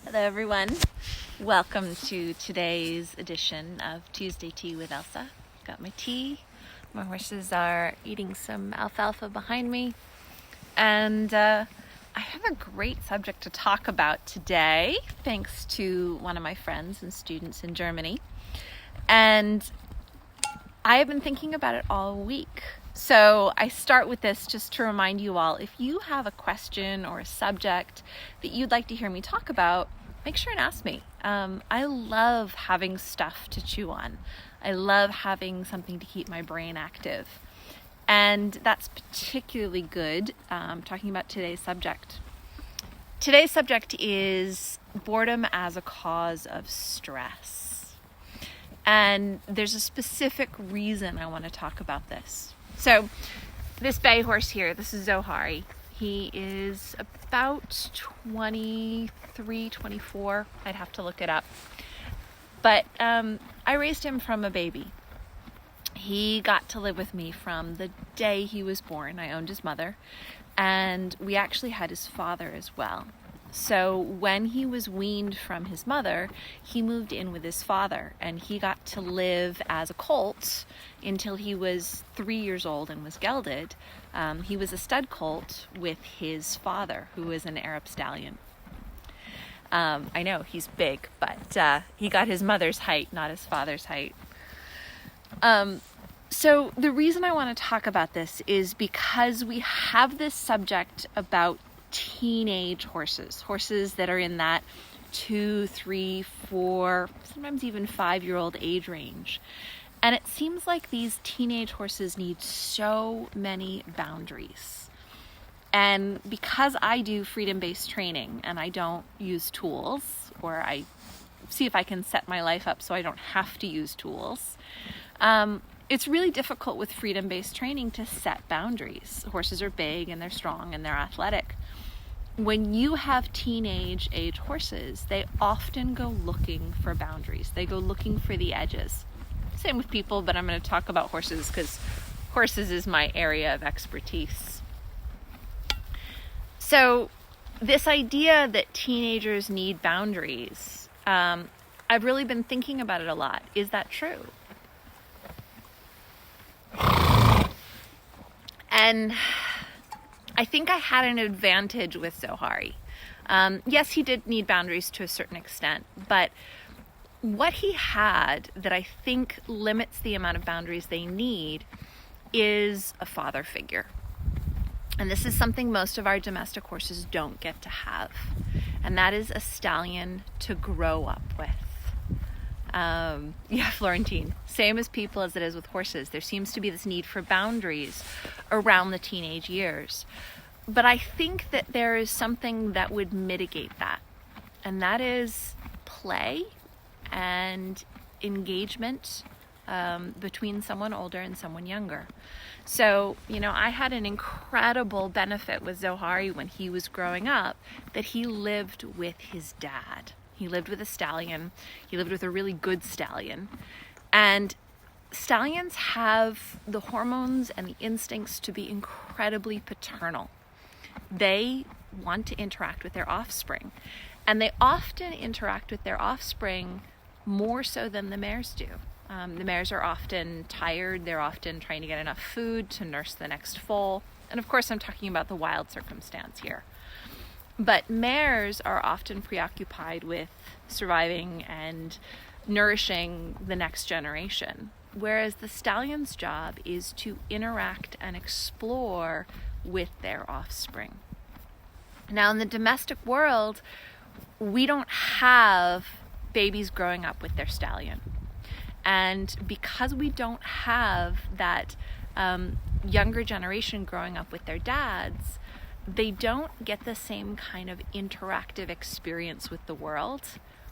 Hello everyone, welcome to today's edition of Tuesday Tea with Elsa. Got my tea, my horses are eating some alfalfa behind me, and I have a great subject to talk about today thanks to one of my friends and students in Germany, and I have been thinking about it all week. So I start with this just to remind you all, if you have a question or a subject that you'd like to hear me talk about, make sure and ask me. I love having stuff to chew on. I love having something to keep my brain active. And that's particularly good talking about today's subject. Today's subject is boredom as a cause of stress. And there's a specific reason I want to talk about this. So this bay horse here, this is Zohari. He is about 23, 24. I'd have to look it up. But I raised him from a baby. He got to live with me from the day he was born. I owned his mother. And we actually had his father as well. So when he was weaned from his mother, he moved in with his father, and he got to live as a colt until he was 3 years old and was gelded. He was a stud colt with his father, who was an Arab stallion. I know he's big, but he got his mother's height, not his father's height. So the reason I want to talk about this is because we have this subject about teenage horses that are in that 2, 3, 4, sometimes even 5-year-old age range. And it seems like these teenage horses need so many boundaries. And because I do freedom-based training and I don't use tools, or I see if I can set my life up so I don't have to use tools, it's really difficult with freedom-based training to set boundaries. Horses are big and they're strong and they're athletic. When you have teenage age horses, they often go looking for boundaries. They go looking for the edges. Same with people, but I'm going to talk about horses because horses is my area of expertise. So this idea that teenagers need boundaries, I've really been thinking about it a lot. Is that true? And I think I had an advantage with Zohari. Yes, he did need boundaries to a certain extent, but what he had that I think limits the amount of boundaries they need is a father figure. And this is something most of our domestic horses don't get to have. And that is a stallion to grow up with. Florentine, same as people as it is with horses. There seems to be this need for boundaries around the teenage years. But I think that there is something that would mitigate that. And that is play and engagement between someone older and someone younger. So, I had an incredible benefit with Zohari when he was growing up, that he lived with his dad. He lived with a stallion. He lived with a really good stallion. And stallions have the hormones and the instincts to be incredibly paternal. They want to interact with their offspring. And they often interact with their offspring more so than the mares do. The mares are often tired. They're often trying to get enough food to nurse the next foal. And of course, I'm talking about the wild circumstance here. But mares are often preoccupied with surviving and nourishing the next generation, whereas the stallion's job is to interact and explore with their offspring. Now, in the domestic world, we don't have babies growing up with their stallion. And because we don't have that younger generation growing up with their dads, they don't get the same kind of interactive experience with the world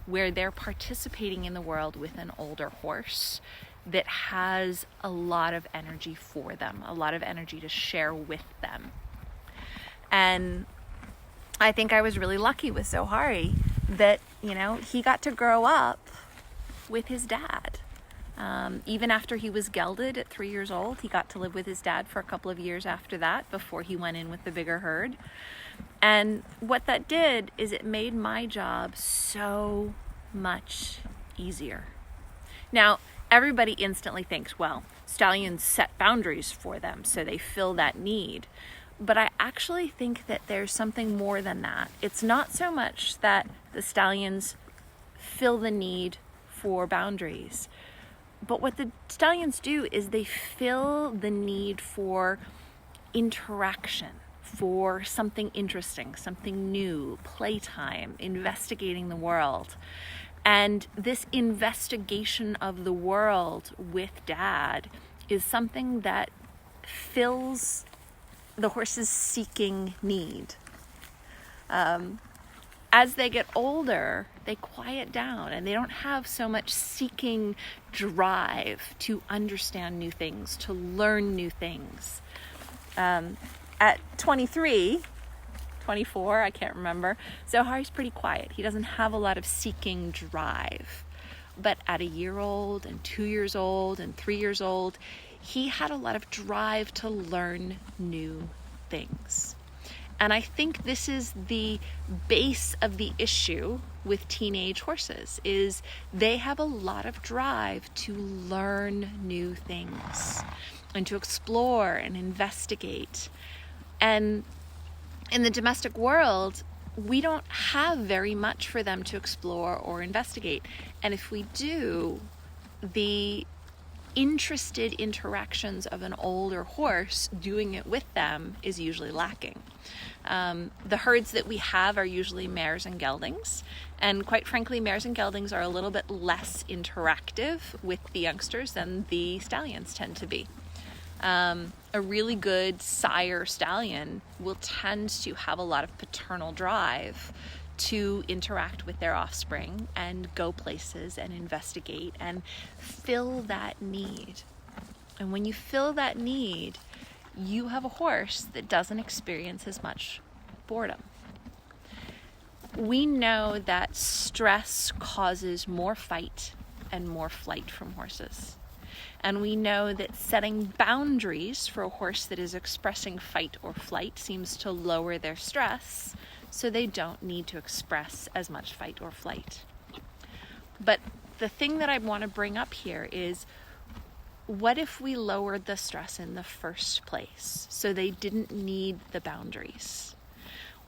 where they're participating in the world with an older horse that has a lot of energy for them, a lot of energy to share with them. And I think I was really lucky with Zohari that, he got to grow up with his dad. Even after he was gelded at 3 years old, he got to live with his dad for a couple of years after that before he went in with the bigger herd. And what that did is it made my job so much easier. Now, everybody instantly thinks, well, stallions set boundaries for them, so they fill that need. But I actually think that there's something more than that. It's not so much that the stallions fill the need for boundaries, but what the stallions do is they fill the need for interaction, for something interesting, something new, playtime, investigating the world. And this investigation of the world with Dad is something that fills the horse's seeking need. As they get older, they quiet down and they don't have so much seeking drive to understand new things, to learn new things. At 23, 24, I can't remember, Zohari's pretty quiet. He doesn't have a lot of seeking drive. But at a year old and 2 years old and 3 years old, he had a lot of drive to learn new things. And I think this is the base of the issue with teenage horses, is they have a lot of drive to learn new things and to explore and investigate. And in the domestic world, we don't have very much for them to explore or investigate. And if we do, the interested interactions of an older horse doing it with them is usually lacking. The herds that we have are usually mares and geldings, and quite frankly, mares and geldings are a little bit less interactive with the youngsters than the stallions tend to be. A really good sire stallion will tend to have a lot of paternal drive to interact with their offspring and go places and investigate and fill that need. And when you fill that need, you have a horse that doesn't experience as much boredom. We know that stress causes more fight and more flight from horses. And we know that setting boundaries for a horse that is expressing fight or flight seems to lower their stress, so they don't need to express as much fight or flight. But the thing that I want to bring up here is, what if we lowered the stress in the first place so they didn't need the boundaries?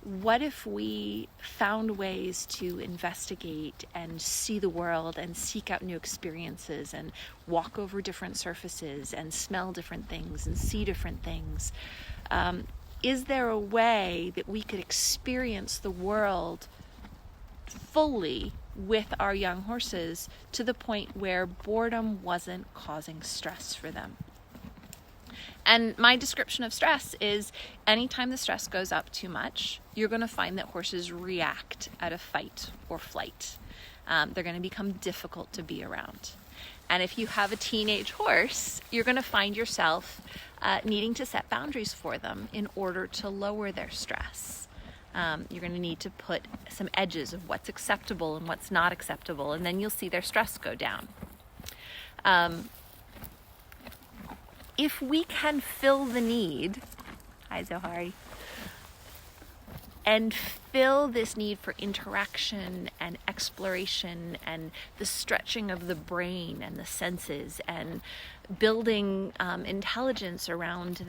What if we found ways to investigate and see the world and seek out new experiences and walk over different surfaces and smell different things and see different things? Is there a way that we could experience the world fully with our young horses to the point where boredom wasn't causing stress for them? And my description of stress is, anytime the stress goes up too much, you're going to find that horses react out of fight or flight. They're going to become difficult to be around. And if you have a teenage horse, you're going to find yourself needing to set boundaries for them in order to lower their stress. You're going to need to put some edges of what's acceptable and what's not acceptable, and then you'll see their stress go down. If we can fill the need, hi Zohari, and fill this need for interaction and exploration and the stretching of the brain and the senses and building intelligence around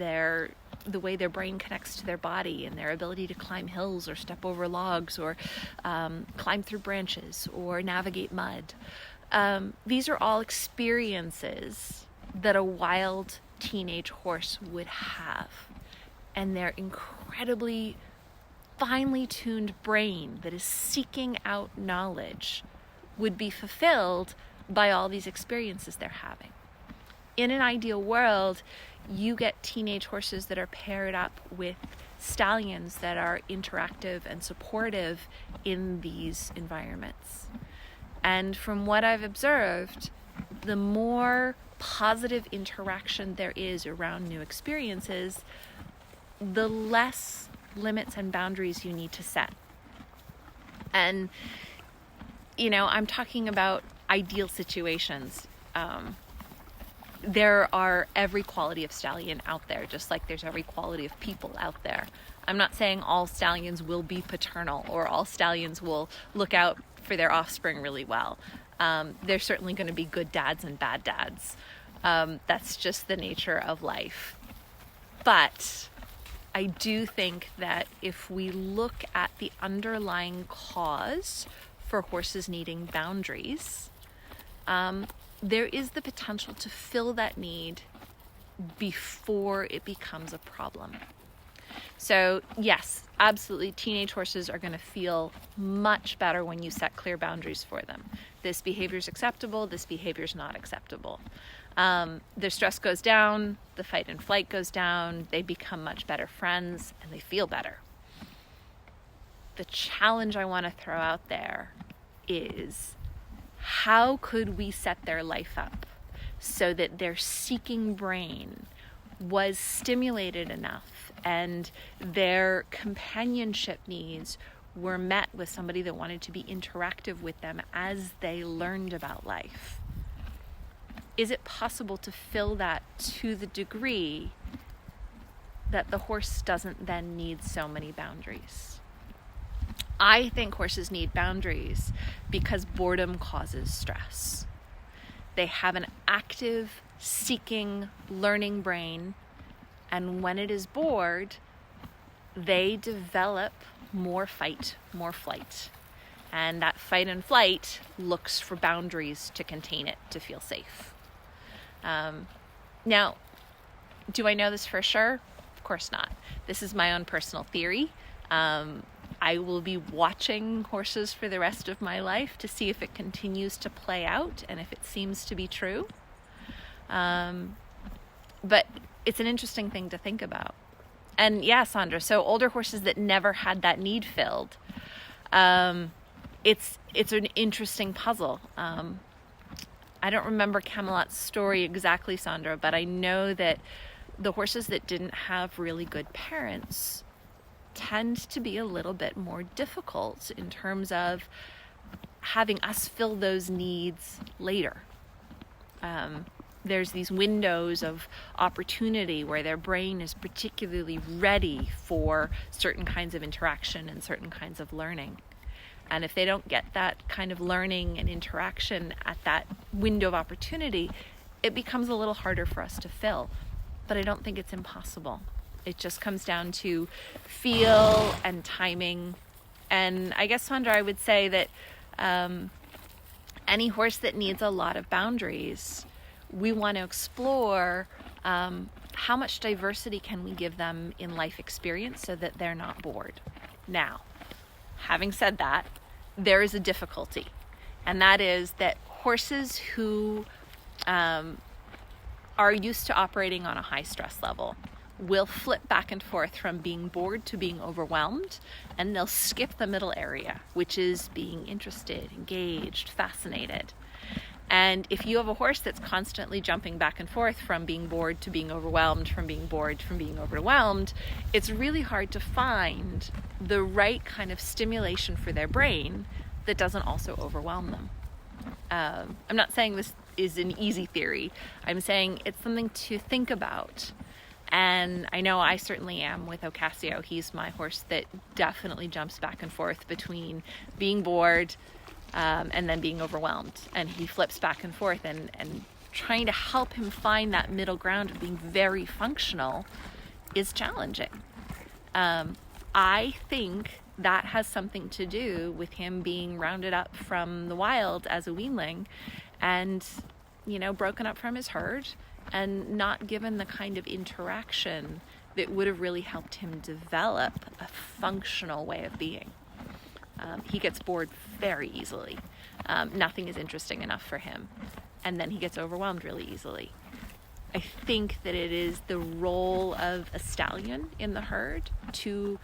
the way their brain connects to their body and their ability to climb hills or step over logs or climb through branches or navigate mud. These are all experiences that a wild teenage horse would have, and their incredibly finely tuned brain that is seeking out knowledge would be fulfilled by all these experiences they're having. In an ideal world, you get teenage horses that are paired up with stallions that are interactive and supportive in these environments. And from what I've observed, the more positive interaction there is around new experiences, the less limits and boundaries you need to set. And, I'm talking about ideal situations. there are every quality of stallion out there, just like there's every quality of people out there. I'm not saying all stallions will be paternal or all stallions will look out for their offspring really well. There's certainly going to be good dads and bad dads. That's just the nature of life. But I do think that if we look at the underlying cause for horses needing boundaries, there is the potential to fill that need before it becomes a problem. So yes, absolutely, teenage horses are going to feel much better when you set clear boundaries for them. This behavior is acceptable, this behavior is not acceptable. Their stress goes down, the fight and flight goes down, they become much better friends, and they feel better. The challenge I want to throw out there is, how could we set their life up so that their seeking brain was stimulated enough and their companionship needs were met with somebody that wanted to be interactive with them as they learned about life? Is it possible to fill that to the degree that the horse doesn't then need so many boundaries? I think horses need boundaries because boredom causes stress. They have an active, seeking, learning brain, and when it is bored, they develop more fight, more flight. And that fight and flight looks for boundaries to contain it, to feel safe. Now, do I know this for sure? Of course not. This is my own personal theory. I will be watching horses for the rest of my life to see if it continues to play out and if it seems to be true. But it's an interesting thing to think about. And yeah, Sandra, so older horses that never had that need filled, it's an interesting puzzle. I don't remember Camelot's story exactly, Sandra, but I know that the horses that didn't have really good parents tend to be a little bit more difficult in terms of having us fill those needs later. There's these windows of opportunity where their brain is particularly ready for certain kinds of interaction and certain kinds of learning. And if they don't get that kind of learning and interaction at that window of opportunity, it becomes a little harder for us to fill. But I don't think it's impossible. It just comes down to feel and timing. And I guess, Sandra, I would say that any horse that needs a lot of boundaries, we want to explore how much diversity can we give them in life experience so that they're not bored. Now, having said that, there is a difficulty, and that is that horses who are used to operating on a high stress level will flip back and forth from being bored to being overwhelmed, and they'll skip the middle area, which is being interested, engaged, fascinated. And if you have a horse that's constantly jumping back and forth from being bored to being overwhelmed, from being bored, from being overwhelmed, it's really hard to find the right kind of stimulation for their brain that doesn't also overwhelm them. I'm not saying this is an easy theory. I'm saying it's something to think about. And I know I certainly am with Ocasio. He's my horse that definitely jumps back and forth between being bored and then being overwhelmed. And he flips back and forth, and trying to help him find that middle ground of being very functional is challenging. I think that has something to do with him being rounded up from the wild as a weanling and, broken up from his herd and not given the kind of interaction that would have really helped him develop a functional way of being. He gets bored very easily. Nothing is interesting enough for him. And then he gets overwhelmed really easily. I think that it is the role of a stallion in the herd to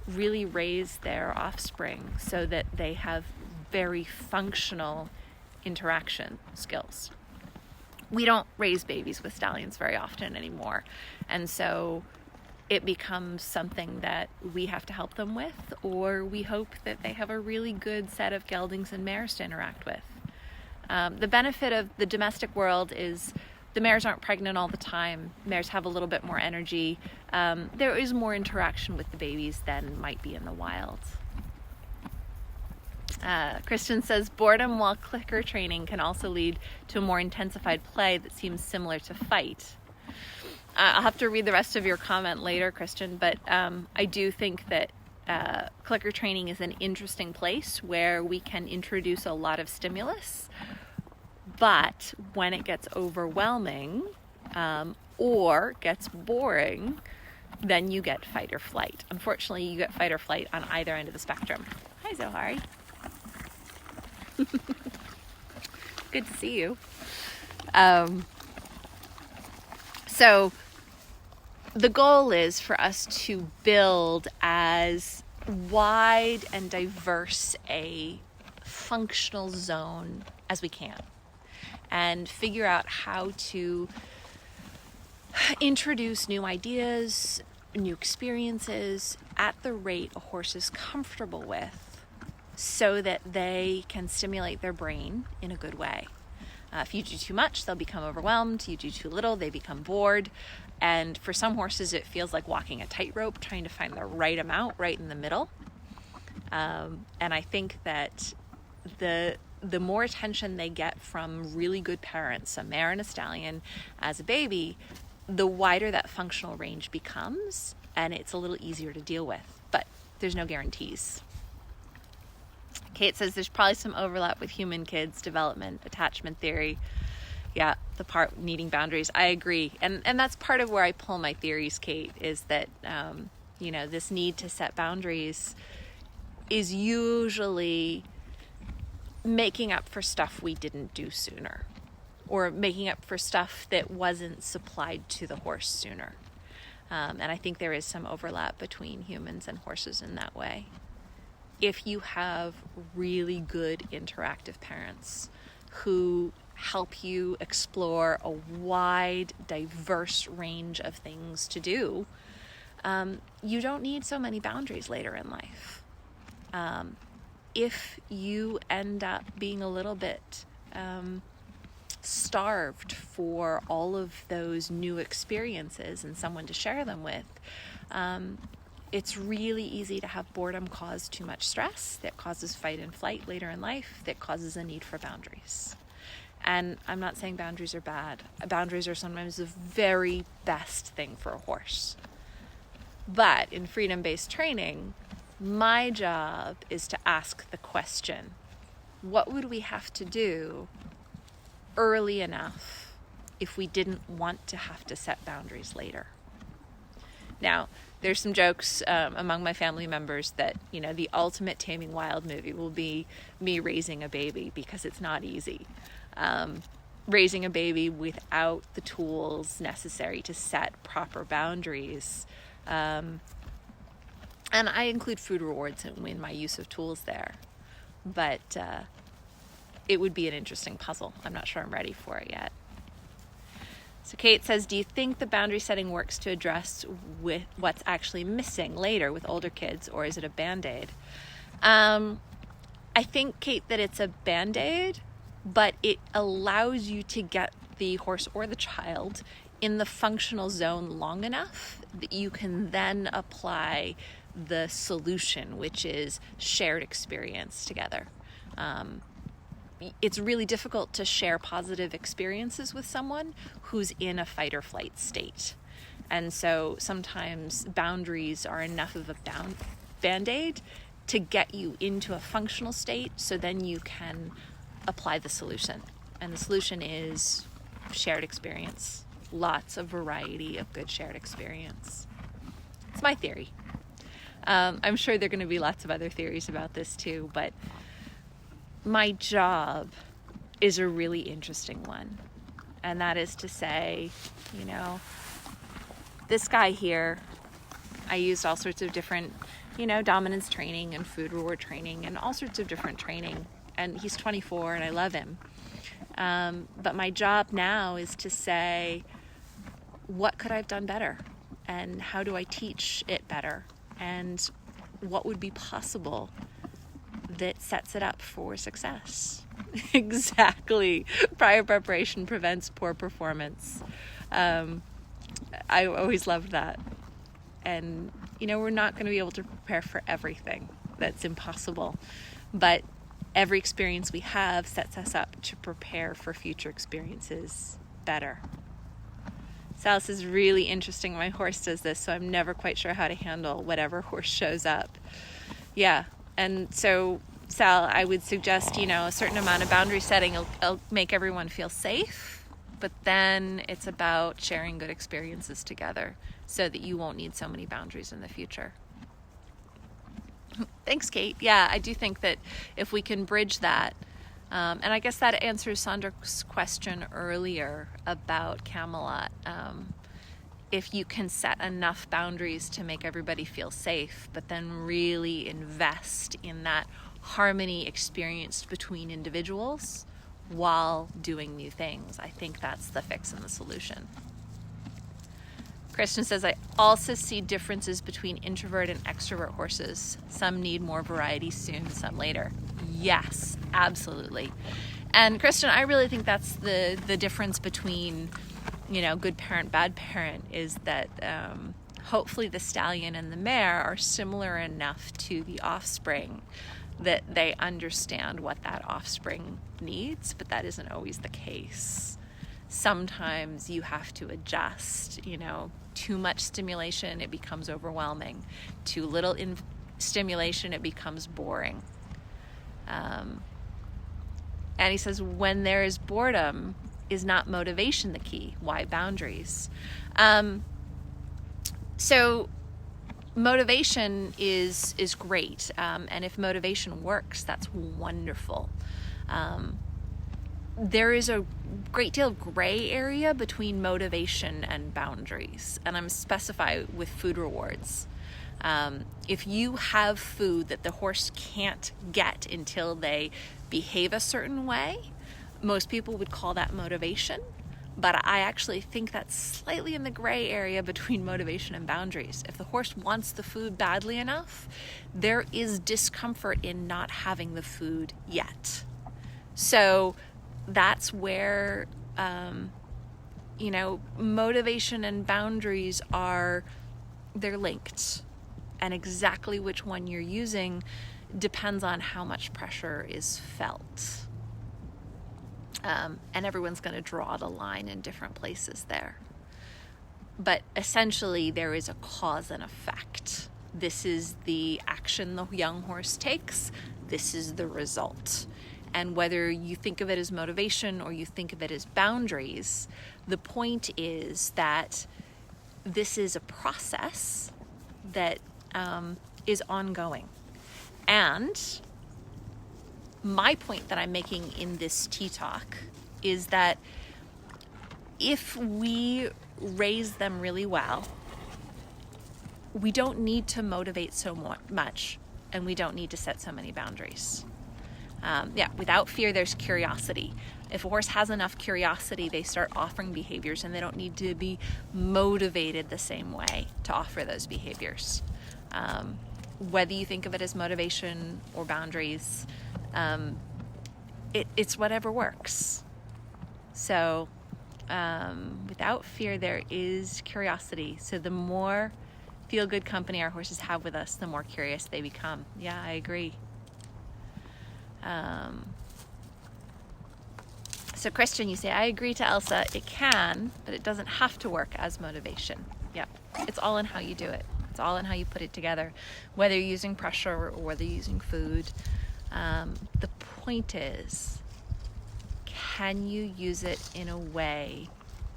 really raise their offspring so that they have very functional interaction skills. We don't raise babies with stallions very often anymore. And so it becomes something that we have to help them with, or we hope that they have a really good set of geldings and mares to interact with. The benefit of the domestic world is The mares aren't pregnant all the time. Mares have a little bit more energy. There is more interaction with the babies than might be in the wild. Kristen says, boredom while clicker training can also lead to a more intensified play that seems similar to fight. I'll have to read the rest of your comment later, Kristen, but I do think that clicker training is an interesting place where we can introduce a lot of stimulus, but when it gets overwhelming or gets boring, then you get fight or flight. Unfortunately, you get fight or flight on either end of the spectrum. Hi, Zohari. Good to see you. So the goal is for us to build as wide and diverse a functional zone as we can, and figure out how to introduce new ideas, new experiences at the rate a horse is comfortable with, so that they can stimulate their brain in a good way. If you do too much, they'll become overwhelmed. You do too little, they become bored. And for some horses, it feels like walking a tightrope, trying to find the right amount right in the middle. And I think that the more attention they get from really good parents, a mare and a stallion, as a baby, the wider that functional range becomes, and it's a little easier to deal with. But there's no guarantees. Kate says there's probably some overlap with human kids' development, attachment theory. Yeah, the part needing boundaries. I agree. And that's part of where I pull my theories, Kate, is that, this need to set boundaries is usually making up for stuff we didn't do sooner, or making up for stuff that wasn't supplied to the horse sooner. And I think there is some overlap between humans and horses in that way. If you have really good interactive parents who help you explore a wide, diverse range of things to do, you don't need so many boundaries later in life. If you end up being a little bit starved for all of those new experiences and someone to share them with, it's really easy to have boredom cause too much stress that causes fight and flight later in life, that causes a need for boundaries. And I'm not saying boundaries are bad. Boundaries are sometimes the very best thing for a horse. But in freedom-based training, my job is to ask the question, what would we have to do early enough if we didn't want to have to set boundaries later? Now, there's some jokes among my family members that, the ultimate Taming Wild movie will be me raising a baby, because it's not easy. Raising a baby without the tools necessary to set proper boundaries. And I include food rewards in my use of tools there. But it would be an interesting puzzle. I'm not sure I'm ready for it yet. So Kate says, do you think the boundary setting works to address with what's actually missing later with older kids, or is it a Band-Aid? I think, Kate, that it's a Band-Aid, but it allows you to get the horse or the child in the functional zone long enough that you can then apply the solution, which is shared experience together. It's really difficult to share positive experiences with someone who's in a fight or flight state. And so sometimes boundaries are enough of a Band-Aid to get you into a functional state, so then you can apply the solution. And the solution is shared experience. Lots of variety of good shared experience. It's my theory. I'm sure there are going to be lots of other theories about this too, but my job is a really interesting one. And that is to say, this guy here, I used all sorts of different, dominance training and food reward training and all sorts of different training. And he's 24 and I love him. But my job now is to say, what could I have done better? And how do I teach it better? And what would be possible that sets it up for success. Exactly. Prior preparation prevents poor performance. I always loved that. And, we're not going to be able to prepare for everything. That's impossible. But every experience we have sets us up to prepare for future experiences better. Sal says, really interesting. My horse does this, so I'm never quite sure how to handle whatever horse shows up. Yeah. And so, Sal, I would suggest, a certain amount of boundary setting will make everyone feel safe. But then it's about sharing good experiences together so that you won't need so many boundaries in the future. Thanks, Kate. Yeah, I do think that if we can bridge that, and I guess that answers Sandra's question earlier about Camelot. If you can set enough boundaries to make everybody feel safe, but then really invest in that harmony experienced between individuals while doing new things, I think that's the fix and the solution. Christian says, I also see differences between introvert and extrovert horses. Some need more variety soon, some later. Yes, absolutely. And Christian, I really think that's the difference between, good parent, bad parent, is that hopefully the stallion and the mare are similar enough to the offspring that they understand what that offspring needs, but that isn't always the case. Sometimes you have to adjust, too much stimulation, it becomes overwhelming. Too little stimulation, it becomes boring. And he says, when there is boredom, is not motivation the key? Why boundaries? So motivation is great. And if motivation works, that's wonderful. There is a great deal of gray area between motivation and boundaries, and I'm specify with food rewards. If you have food that the horse can't get until they behave a certain way, most people would call that motivation, but I actually think that's slightly in the gray area between motivation and boundaries. If the horse wants the food badly enough, there is discomfort in not having the food yet. So that's where, motivation and boundaries they're linked. And exactly which one you're using depends on how much pressure is felt. And everyone's going to draw the line in different places there. But essentially, there is a cause and effect. This is the action the young horse takes. This is the result. And whether you think of it as motivation or you think of it as boundaries, the point is that this is a process that is ongoing. And my point that I'm making in this tea talk is that if we raise them really well, we don't need to motivate so much, and we don't need to set so many boundaries. Without fear, there's curiosity. If a horse has enough curiosity, they start offering behaviors, and they don't need to be motivated the same way to offer those behaviors. Whether you think of it as motivation or boundaries, it's whatever works. So without fear, there is curiosity. So the more feel-good company our horses have with us, the more curious they become. Yeah, I agree. So Christian, you say, I agree to Elsa, it can, but it doesn't have to work as motivation. Yep. It's all in how you do it. It's all in how you put it together, whether you're using pressure or whether you're using food. The point is, can you use it in a way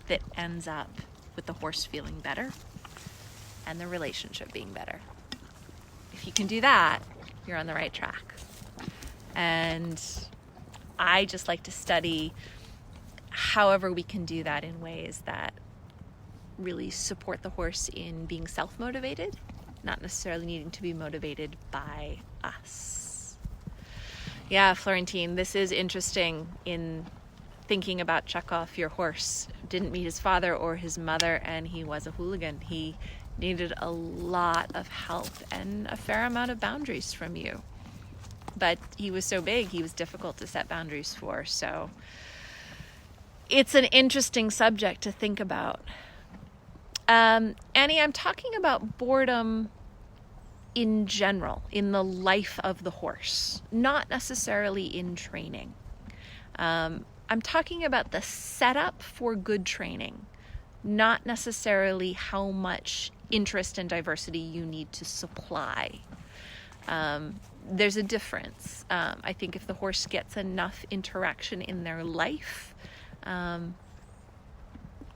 that ends up with the horse feeling better and the relationship being better? If you can do that, you're on the right track. And I just like to study however we can do that in ways that really support the horse in being self-motivated, not necessarily needing to be motivated by us. Yeah, Florentine, this is interesting in thinking about Chekhov. Your horse didn't meet his father or his mother, and he was a hooligan. He needed a lot of help and a fair amount of boundaries from you. but he was so big, he was difficult to set boundaries for. So it's an interesting subject to think about. Annie, I'm talking about boredom in general, in the life of the horse, not necessarily in training. I'm talking about the setup for good training, not necessarily how much interest and diversity you need to supply. There's a difference. I think if the horse gets enough interaction in their life,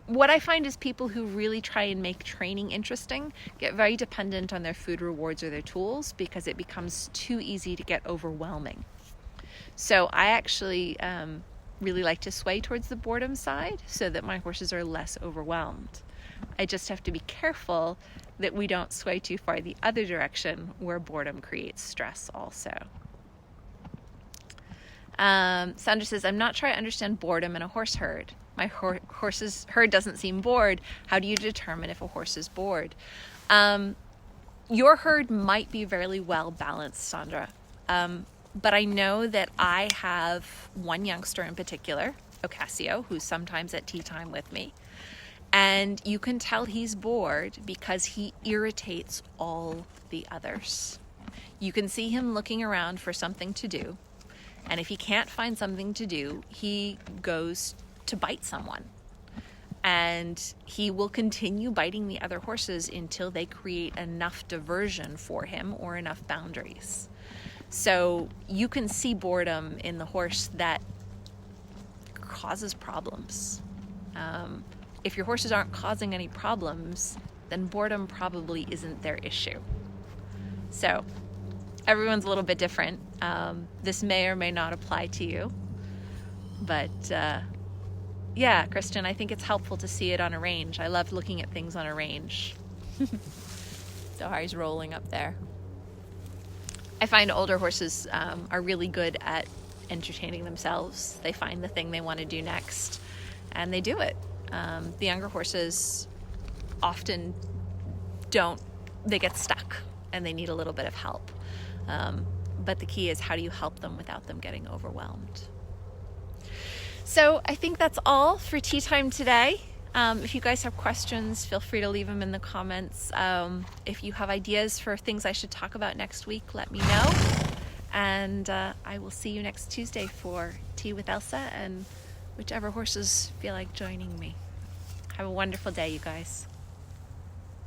what I find is people who really try and make training interesting get very dependent on their food rewards or their tools because it becomes too easy to get overwhelming. So I actually really like to sway towards the boredom side so that my horses are less overwhelmed. I just have to be careful that we don't sway too far the other direction where boredom creates stress also. Sandra says, I'm not sure I understand boredom in a horse herd. My horse's herd doesn't seem bored. How do you determine if a horse is bored? Your herd might be very well balanced, Sandra. But I know that I have one youngster in particular, Ocasio, who's sometimes at tea time with me. And you can tell he's bored because he irritates all the others. You can see him looking around for something to do. And if he can't find something to do, he goes to bite someone. And he will continue biting the other horses until they create enough diversion for him or enough boundaries. So you can see boredom in the horse that causes problems. If your horses aren't causing any problems, then boredom probably isn't their issue. So everyone's a little bit different. This may or may not apply to you. But yeah, Kristen, I think it's helpful to see it on a range. I love looking at things on a range. Zohari's rolling up there. I find older horses are really good at entertaining themselves. They find the thing they want to do next, and they do it. The younger horses often don't. They get stuck, and they need a little bit of help. But the key is, how do you help them without them getting overwhelmed? So I think that's all for tea time today. If you guys have questions, feel free to leave them in the comments. If you have ideas for things I should talk about next week, let me know. And I will see you next Tuesday for Tea with Elsa and whichever horses feel like joining me. Have a wonderful day, you guys.